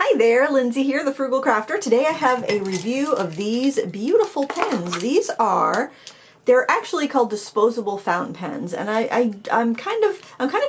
Hi there, Lindsay here, the Frugal Crafter. Today I have a review of these beautiful pens. They're actually called disposable fountain pens, and I'm kind of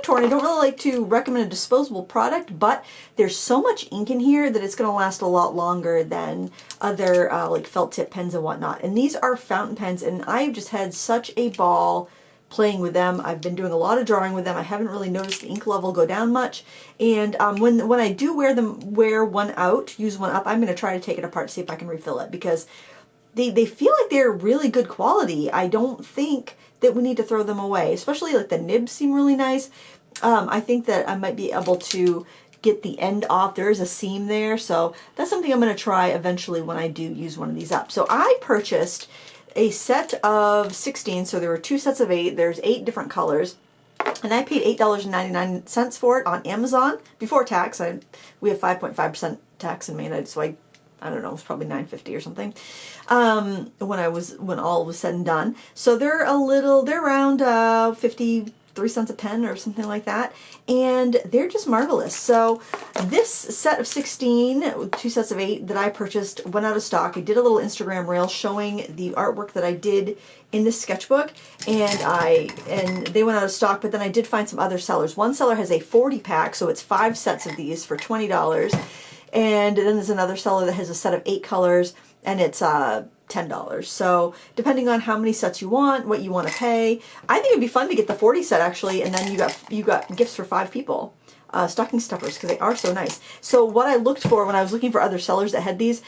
torn. I don't really like to recommend a disposable product, but there's so much ink in here that it's going to last a lot longer than other like felt tip pens and whatnot. And these are fountain pens, and I've just had such a ball playing with them. I've been doing a lot of drawing with them. I haven't really noticed the ink level go down much. And when I do wear one out, use one up, I'm going to try to take it apart to see if I can refill it, because they feel like they're really good quality. I don't think that we need to throw them away, especially like the nibs seem really nice. I think that I might be able to get the end off. There is a seam there, so that's something I'm going to try eventually when I do use one of these up. So I purchased a set of 16, so there were 2 sets of 8. There's 8 different colors, and I paid $8.99 for it on Amazon before tax. We have 5.5% tax in Maine, so I don't know, it was probably $9.50 or something when all was said and done. So they're around 53 cents a pen or something like that, and they're just marvelous. So this set of 16, 2 sets of 8 that I purchased went out of stock. I did a little Instagram reel showing the artwork that I did in this sketchbook, and they went out of stock, but then I did find some other sellers. One seller has a 40 pack, so it's 5 sets of these for $20. And then there's another seller that has a set of 8 colors, and it's $10. So depending on how many sets you want, what you want to pay, I think it'd be fun to get the 40 set actually, and then you got gifts for 5 people, stocking stuffers, because they are so nice. So what I looked for when I was looking for other sellers that had these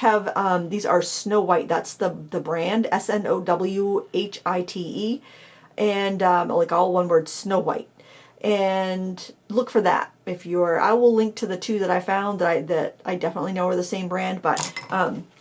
are Snowhite. That's the brand, Snowhite, and like all one word, Snowhite. And look for that if you're. I will link to the 2 that I found that I definitely know are the same brand, but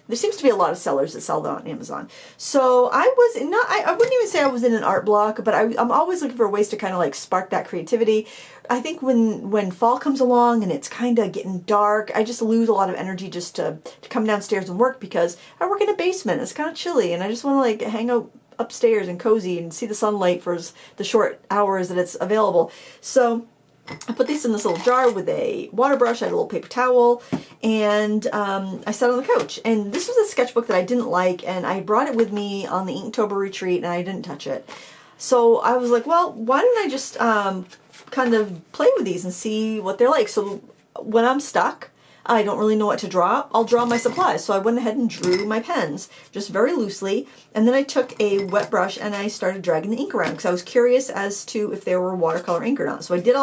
there seems to be a lot of sellers that sell that on Amazon. So I wouldn't even say I was in an art block, but I'm always looking for ways to kind of like spark that creativity. I think when fall comes along and it's kind of getting dark, I just lose a lot of energy just to come downstairs and work, because I work in a basement. It's kind of chilly, and I just want to like hang out upstairs and cozy and see the sunlight for the short hours that it's available. So I put these in this little jar with a water brush. I had a little paper towel, and I sat on the couch. And this was a sketchbook that I didn't like, and I brought it with me on the Inktober retreat, and I didn't touch it. So I was like, well, why don't I just kind of play with these and see what they're like. So when I'm stuck, I don't really know what to draw, I'll draw my supplies. So I went ahead and drew my pens, just very loosely, and then I took a wet brush and I started dragging the ink around, because I was curious as to if there were watercolor ink or not. So I did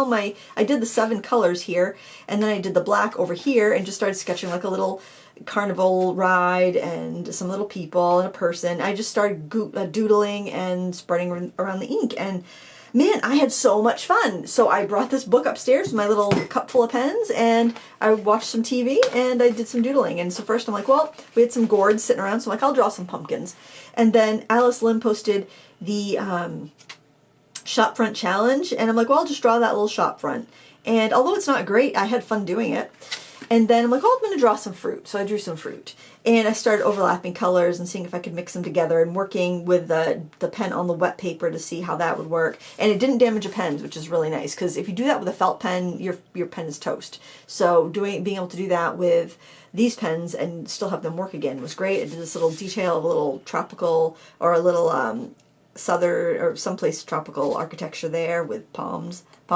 the 7 colors here, and then I did the black over here, and just started sketching like a little carnival ride and some little people and a person. I just started doodling and spreading around the ink, and man, I had so much fun. So I brought this book upstairs with my little cup full of pens, and I watched some TV, and I did some doodling. And so first I'm like, well, we had some gourds sitting around, so I'm like, I'll draw some pumpkins. And then Alice Lynn posted the shop front challenge, and I'm like, well, I'll just draw that little shop front. And although it's not great, I had fun doing it. And then I'm like, oh, I'm going to draw some fruit. So I drew some fruit. And I started overlapping colors and seeing if I could mix them together, and working with the pen on the wet paper to see how that would work. And it didn't damage your pens, which is really nice, because if you do that with a felt pen, your pen is toast. So being able to do that with these pens and still have them work again was great. I did this little detail of a little tropical, or a little southern or someplace tropical architecture there with palm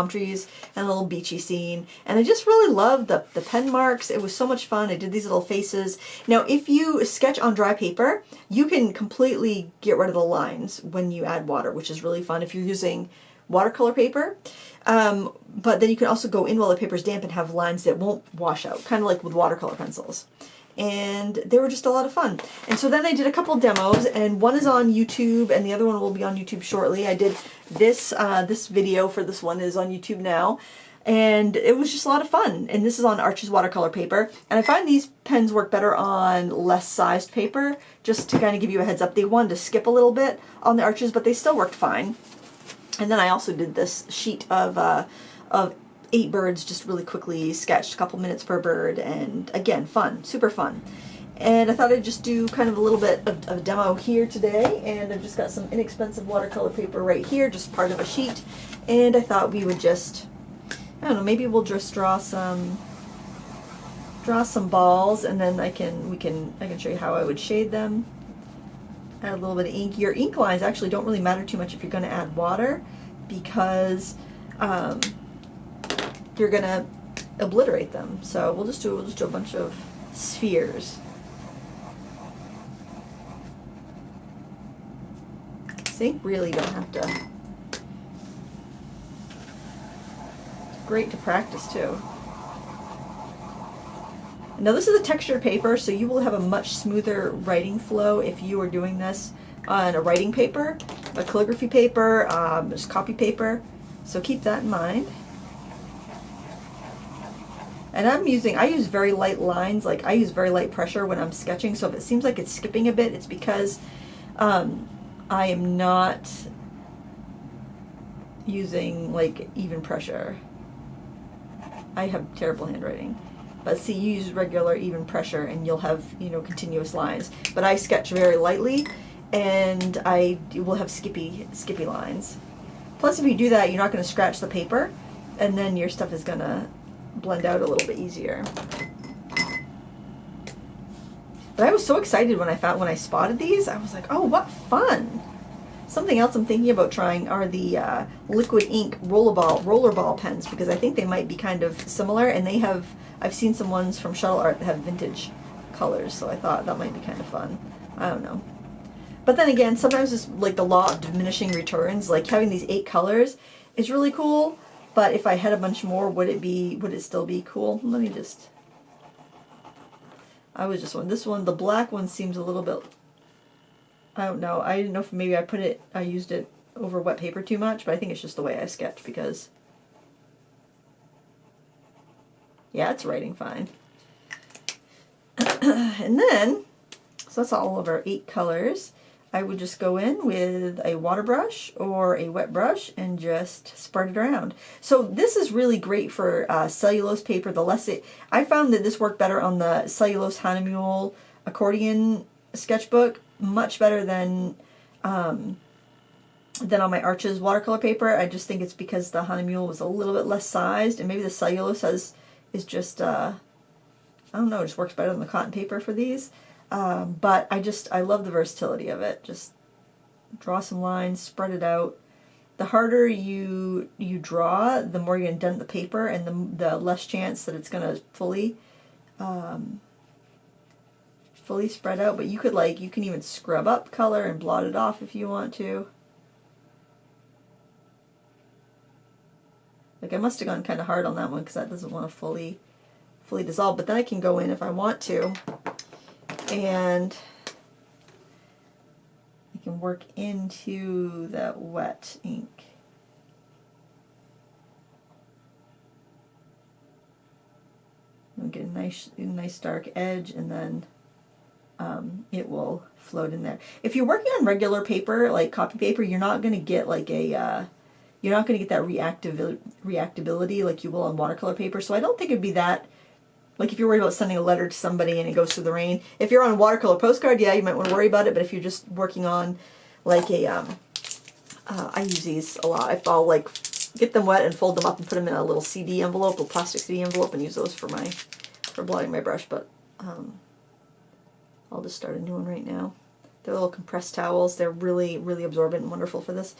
trees and a little beachy scene. And I just really loved the pen marks. It was so much fun. I did these little faces. Now, if you sketch on dry paper, you can completely get rid of the lines when you add water, which is really fun if you're using watercolor paper. But then you can also go in while the paper's damp and have lines that won't wash out, kind of like with watercolor pencils. And they were just a lot of fun. And so then I did a couple demos, and one is on YouTube and the other one will be on YouTube shortly. I did this video for this one is on YouTube now, and it was just a lot of fun. And this is on Arches watercolor paper, and I find these pens work better on less sized paper, just to kind of give you a heads up. They wanted to skip a little bit on the Arches, but they still worked fine. And then I also did this sheet of 8 birds, just really quickly sketched, a couple minutes per bird, and again, fun, super fun. And I thought I'd just do kind of a little bit of a demo here today, and I've just got some inexpensive watercolor paper right here, just part of a sheet, and I thought we would just, I don't know, maybe we'll just draw some draw some balls, and then I can show you how I would shade them. Add a little bit of ink. Your ink lines actually don't really matter too much if you're going to add water, because you're going to obliterate them. So we'll just do a bunch of spheres. See, really don't have to. It's great to practice too. Now this is a textured paper, so you will have a much smoother writing flow if you are doing this on a writing paper, a calligraphy paper, just copy paper. So keep that in mind. And I use very light lines, like I use very light pressure when I'm sketching, so if it seems like it's skipping a bit, it's because I am not using like even pressure. I have terrible handwriting. But see, you use regular even pressure and you'll have, you know, continuous lines. But I sketch very lightly and I will have skippy lines. Plus if you do that, you're not going to scratch the paper, and then your stuff is going to blend out a little bit easier. But I was so excited when I spotted these. I was like, oh, what fun! Something else I'm thinking about trying are the liquid ink rollerball pens, because I think they might be kind of similar, and I've seen some ones from Shuttle Art that have vintage colors, so I thought that might be kind of fun. I don't know. But then again, sometimes it's like the law of diminishing returns. Like having these 8 colors is really cool, but if I had a bunch more, would it still be cool? Let me just. This one, the black one seems a little bit. I don't know. I didn't know if maybe I used it over wet paper too much, but I think it's just the way I sketch, because. Yeah, it's writing fine. And then, so that's all of our 8 colors. I would just go in with a water brush or a wet brush and just spread it around. So this is really great for cellulose paper. I found that this worked better on the cellulose Hahnemühle accordion sketchbook, much better than on my Arches watercolor paper. I just think it's because the Hahnemühle was a little bit less sized, and maybe the cellulose is just, I don't know, it just works better than the cotton paper for these. But I love the versatility of it. Just draw some lines, spread it out. The harder you draw, the more you're going to dent the paper, and the less chance that it's going to fully spread out. But you can even scrub up color and blot it off if you want to. Like I must have gone kind of hard on that one because that doesn't want to fully dissolve. But then I can go in if I want to, and I can work into that wet ink. And get a nice dark edge, and then it will float in there. If you're working on regular paper, like copy paper, you're not going to get like you're not going to get that reactability like you will on watercolor paper. So I don't think it'd be that. Like if you're worried about sending a letter to somebody and it goes through the rain. If you're on a watercolor postcard, yeah, you might want to worry about it. But if you're just working on like I use these a lot. I'll like get them wet and fold them up and put them in a little CD envelope, a plastic CD envelope, and use those for blotting my brush. But I'll just start a new one right now. They're little compressed towels. They're really, really absorbent and wonderful for this.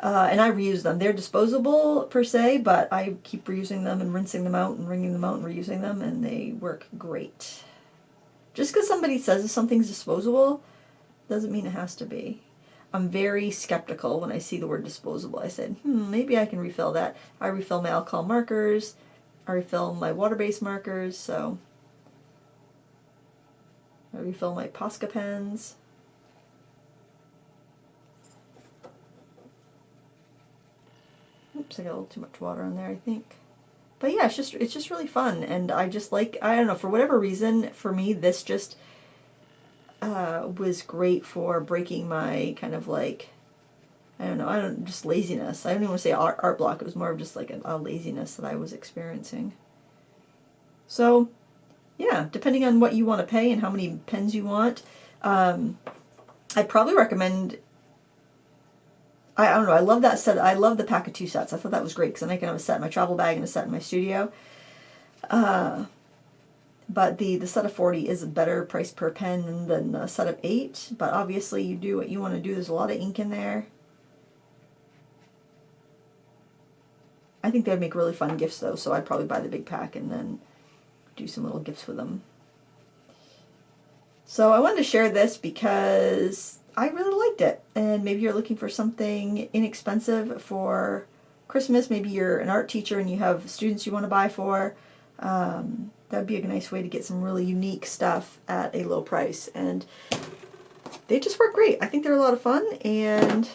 And I reuse them. They're disposable per se, but I keep reusing them and rinsing them out and wringing them out and reusing them, and they work great. Just because somebody says something's disposable doesn't mean it has to be. I'm very skeptical when I see the word disposable. I said, maybe I can refill that. I refill my alcohol markers. I refill my water-based markers. So I refill my Posca pens. Oops, I got a little too much water on there, I think. But yeah, it's just really fun, and I just like, I don't know, for whatever reason, for me, this just was great for breaking my kind of like, I don't know, just laziness. I don't even want to say art block. It was more of just like a laziness that I was experiencing. So yeah, depending on what you want to pay and how many pens you want, I'd probably recommend. I don't know, I love that set. I love the pack of 2 sets. I thought that was great because then I can have a set in my travel bag and a set in my studio. But the set of 40 is a better price per pen than the set of 8. But obviously you do what you want to do. There's a lot of ink in there. I think they would make really fun gifts though, so I'd probably buy the big pack and then do some little gifts with them. So I wanted to share this because I really liked it, and maybe you're looking for something inexpensive for Christmas. Maybe you're an art teacher and you have students you want to buy for. That'd be a nice way to get some really unique stuff at a low price, and they just work great. I think they're a lot of fun, and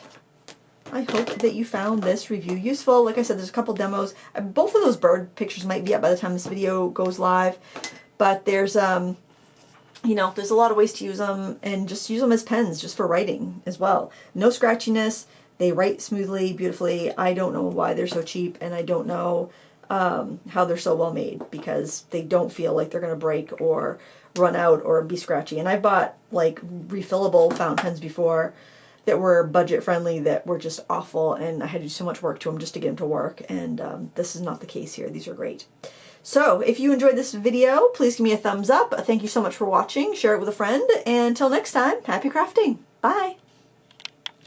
I hope that you found this review useful. Like I said, there's a couple demos. Both of those bird pictures might be up by the time this video goes live, but there's you know, there's a lot of ways to use them, and just use them as pens just for writing as well. No scratchiness. They write smoothly, beautifully. I don't know why they're so cheap, and I don't know how they're so well made, because they don't feel like they're going to break or run out or be scratchy. And I bought like refillable fountain pens before that were budget friendly that were just awful, and I had to do so much work to them just to get them to work, and this is not the case here. These are great. So if you enjoyed this video, please give me a thumbs up. Thank you so much for watching. Share it with a friend, and until next time, happy crafting. Bye!